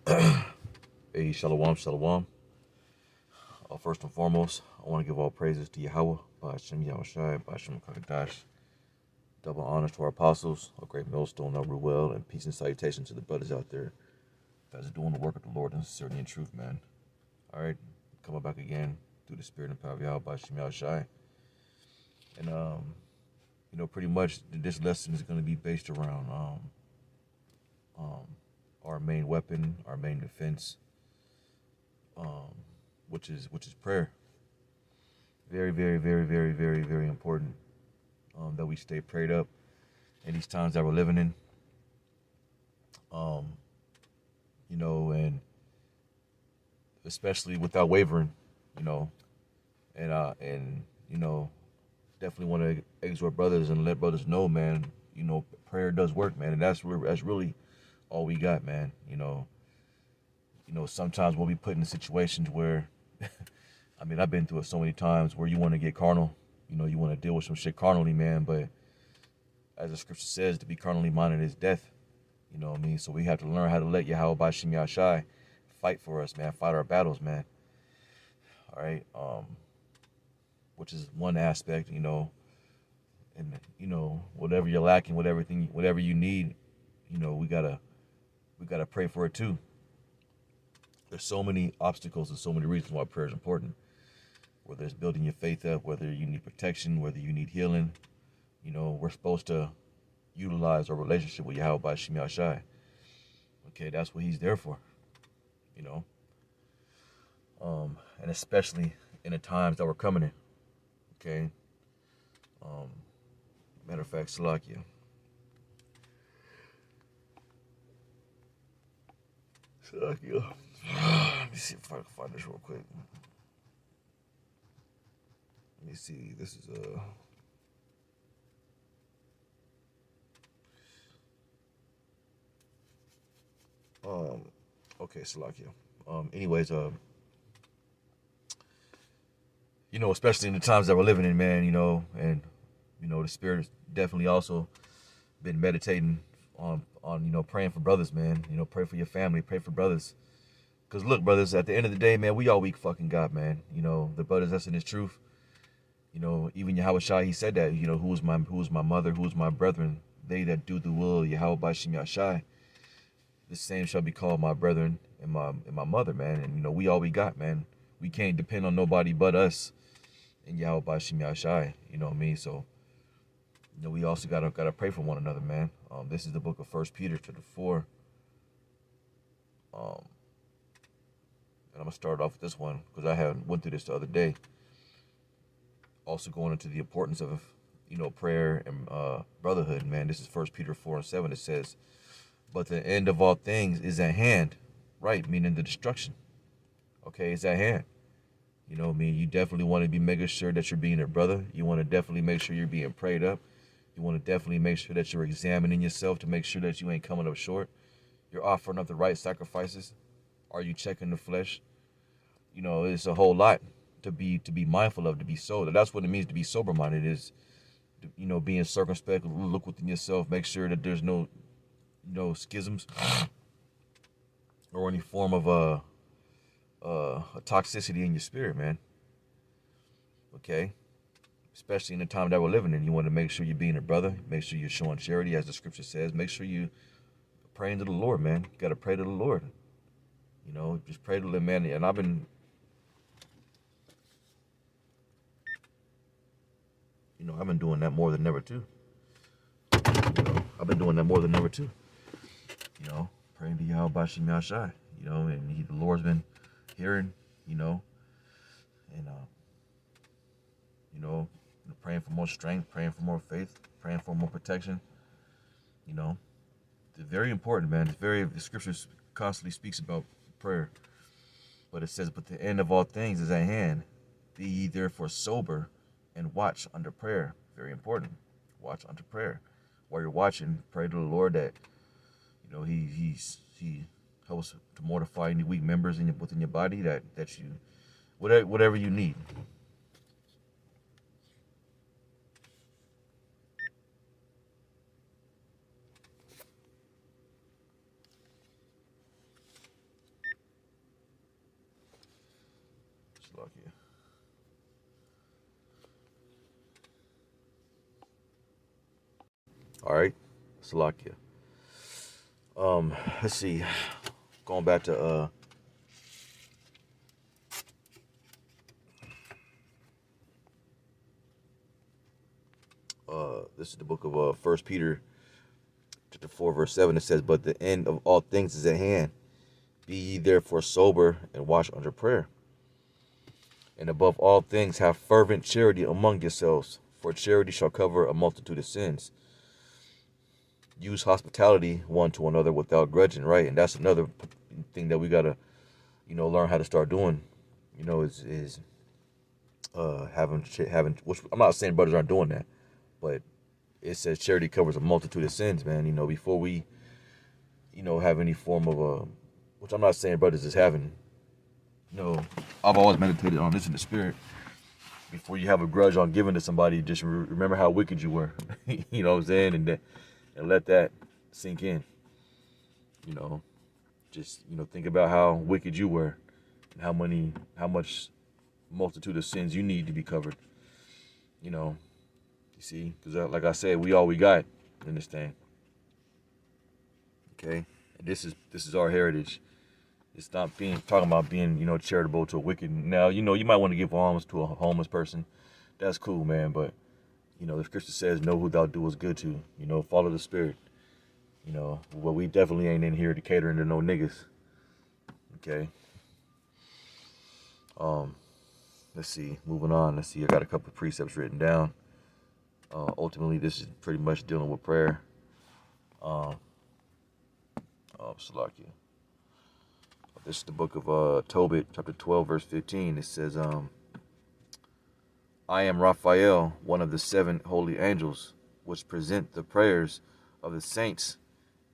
Hey, shalom, shalom. First and foremost, I want to give all praises to Yahweh, Ba'ashem Yahushai, Ba'ashem Kakadash. Double honors to our apostles, a great millstone, over well, and peace and salutation to the brothers out there that's doing the work of the Lord in sincerity and truth, man. All right, coming back again through the spirit and power of Yahweh, Ba'ashem Yahushai. And, pretty much this lesson is going to be based around our main weapon, our main defense, which is prayer. Very, very, very, very, very, very important that we stay prayed up in these times that we're living in. And especially without wavering, you know, and definitely want to exhort brothers and let brothers know, man. Prayer does work, man, and that's really all we got, man. Sometimes we'll be put in situations where, I mean, I've been through it so many times where you want to get carnal, you want to deal with some shit carnally, man. But as the scripture says, to be carnally minded is death. You know what I mean? So we have to learn how to let Yahweh Ba'ashem Yahushai fight for us, man. Fight our battles, man. All right. Which is one aspect, and whatever you're lacking, whatever you need, we gotta pray for it too. There's so many obstacles and so many reasons why prayer is important. Whether it's building your faith up, whether you need protection, whether you need healing, we're supposed to utilize our relationship with Yahweh Ba'ashem Yahushai. Okay, that's what he's there for, you know. And especially in the times that we're coming in. Okay. Matter of fact, Salakia. Let me see if I can find this real quick. Let me see. This is okay, Salakia. Anyways, especially in the times that we're living in, man, and the spirit has definitely also been meditating on praying for brothers, man. Pray for your family, pray for brothers. Because look, brothers, at the end of the day, man, we all weak fucking God, man. The brothers that's in his truth. Even Yahweh Shai, he said that, who is my mother, who is my brethren, they that do the will of Yahweh Ba'ashem Yahushai, the same shall be called my brethren and my mother, man. And we all we got, man. We can't depend on nobody but us and Yahweh Ba'ashem Yahushai. You know what I mean? So we also gotta pray for one another, man. This is the book of 1 Peter chapter 4. And I'm gonna start off with this one because I went through this the other day. Also going into the importance of prayer and brotherhood, man. This is 1 Peter 4:7. It says, "But the end of all things is at hand," right? Meaning the destruction. Okay, it's at hand. You definitely want to be making sure that you're being a brother. You want to definitely make sure you're being prayed up. You want to definitely make sure that you're examining yourself to make sure that you ain't coming up short. You're offering up the right sacrifices. Are you checking the flesh? It's a whole lot to be mindful of, to be sober. That's what it means to be sober-minded, is, being circumspect, look within yourself, make sure that there's no schisms or any form of a toxicity in your spirit, man. Okay? Especially in the time that we're living in. You want to make sure you're being a brother. Make sure you're showing charity, as the scripture says. Make sure you praying to the Lord, man. You got to pray to the Lord. Just pray to the man. And I've been, I've been doing that more than ever, too. I've been doing that more than ever, too. Praying to Yahweh Ba'ashem Yahushai. And the Lord's been hearing, and, praying for more strength, praying for more faith, praying for more protection. It's very important, man. The scriptures constantly speaks about prayer. But it says, "But the end of all things is at hand. Be ye therefore sober and watch unto prayer." Very important. Watch unto prayer. While you're watching, pray to the Lord that, he helps to mortify any weak members within your body, that you, whatever you need. Salakia. All right, Salakia. Let's see. Going back to this is the book of First Peter, chapter 4, verse 7. It says, "But the end of all things is at hand. Be ye therefore sober and watch under prayer. And above all things, have fervent charity among yourselves, for charity shall cover a multitude of sins. Use hospitality one to another without grudging," right? And that's another thing that we gotta, learn how to start doing. Is having, which I'm not saying brothers aren't doing that, but it says charity covers a multitude of sins, man. Before we, have any form of which I'm not saying brothers is having. I've always meditated on this in the spirit. Before you have a grudge on giving to somebody, just remember how wicked you were. You know what I'm saying? And let that sink in. Just think about how wicked you were, and how much multitude of sins you need to be covered. You see, because like I said, we all we got in this thing. Okay, and this is our heritage. It's not talking about being charitable to a wicked. Now you might want to give alms to a homeless person. That's cool, man. But the scripture says, "Know who thou doest good to." Follow the spirit. Well, we definitely ain't in here to catering to no niggas. Okay. Let's see. Moving on. Let's see. I got a couple of precepts written down. Ultimately, this is pretty much dealing with prayer. Salakia. This is the book of Tobit, chapter 12, verse 15. It says, "I am Raphael, one of the 7 holy angels, which present the prayers of the saints,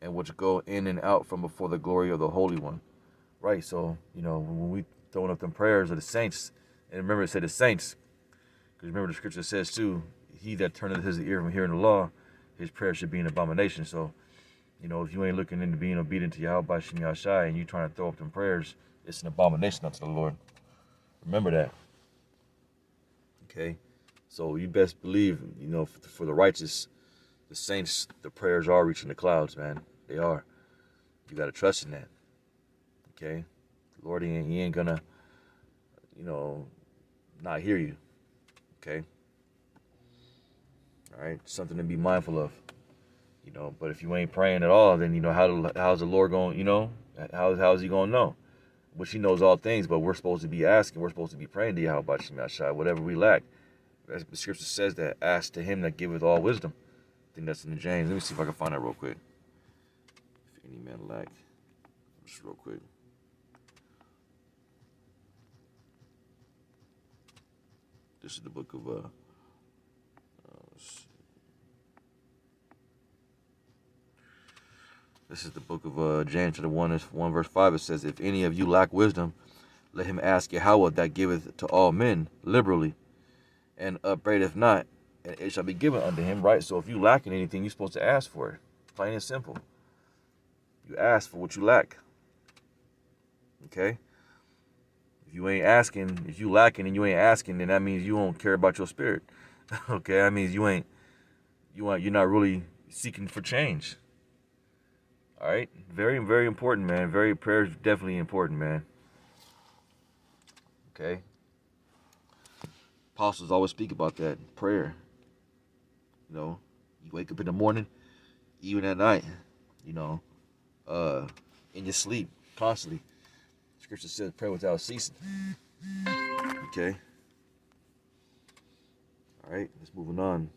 and which go in and out from before the glory of the Holy One." Right, so, when we throwing up them prayers of the saints, and remember it said the saints, because remember the scripture says too, "He that turneth his ear from hearing the law, his prayer should be an abomination." So, if you ain't looking into being obedient to Yahweh Shem Yahshai and you trying to throw up them prayers, it's an abomination unto the Lord. Remember that. Okay? So you best believe, for the righteous, the saints, the prayers are reaching the clouds, man. They are. You got to trust in that. Okay? The Lord, he ain't gonna, not hear you. Okay? All right? Something to be mindful of. But if you ain't praying at all, then how's the Lord going? How's he gonna know? Which he knows all things, but we're supposed to be asking. We're supposed to be praying to Yahweh Shem Yahshai, whatever we lack. As the scripture says that, ask to him that giveth all wisdom. I think that's in the James. Let me see if I can find that real quick. If any man lack, just real quick. This is the book of This is the book of James, chapter 1, verse 5. It says, "If any of you lack wisdom, let him ask Yahweh that giveth to all men liberally, and upbraideth not, and it shall be given unto him." Right? So if you lack in anything, you're supposed to ask for it. Plain and simple. You ask for what you lack. Okay? If you lacking and you ain't asking, then that means you don't care about your spirit. Okay? That means you're not really seeking for change. All right, very, very important, man. Prayer is definitely important, man. Okay. Apostles always speak about that prayer. You wake up in the morning, even at night. In your sleep, constantly. Scripture says, "Pray without ceasing." Okay. All right, let's moving on.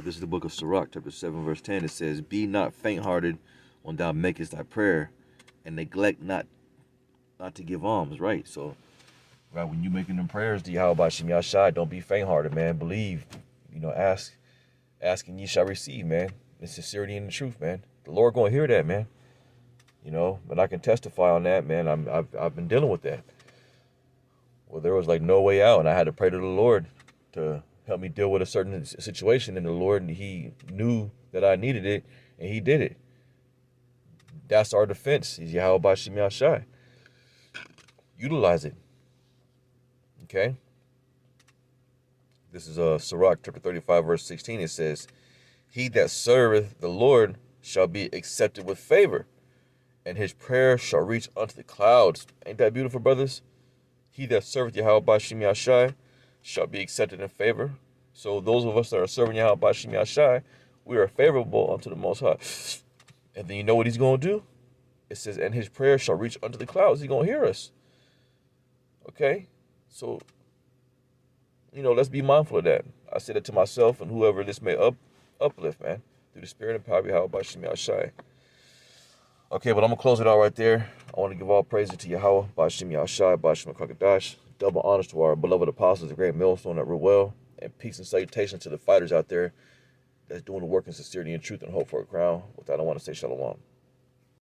This is the book of Sirach, chapter 7, verse 10. It says, "Be not faint-hearted when thou makest thy prayer, and neglect not to give alms." Right? So, right, when you making them prayers to Yahweh Shem Yahshai, don't be faint-hearted, man. Believe. Ask and ye shall receive, man. In sincerity and the truth, man. The Lord gonna hear that, man. But I can testify on that, man. I've been dealing with that. Well, there was like no way out, and I had to pray to the Lord to help me deal with a certain situation, and the Lord, he knew that I needed it, and he did it. That's our defense. He's Yahweh Shem Yahshai. Utilize it. Okay? This is Sirach chapter 35, verse 16. It says, he that serveth the Lord shall be accepted with favor, and his prayer shall reach unto the clouds. Ain't that beautiful, brothers? He that serveth Yahweh Bashim Yashai shall be accepted in favor. So those of us that are serving Yahweh Bashim Yashai, we are favorable unto the Most High. And then you know what he's going to do? It says, and his prayer shall reach unto the clouds. He's going to hear us. Okay? So, let's be mindful of that. I say that to myself and whoever this may uplift, man. Through the spirit and power of Yahweh Bashim Yashai. Okay, but I'm going to close it out right there. I want to give all praises to Yahweh, Bashim Yahshai, Bashim Kakadash. Double honors to our beloved apostles, the great millstone that rule well. And peace and salutations to the fighters out there that's doing the work in sincerity and truth and hope for a crown. With that, I want to say shalom.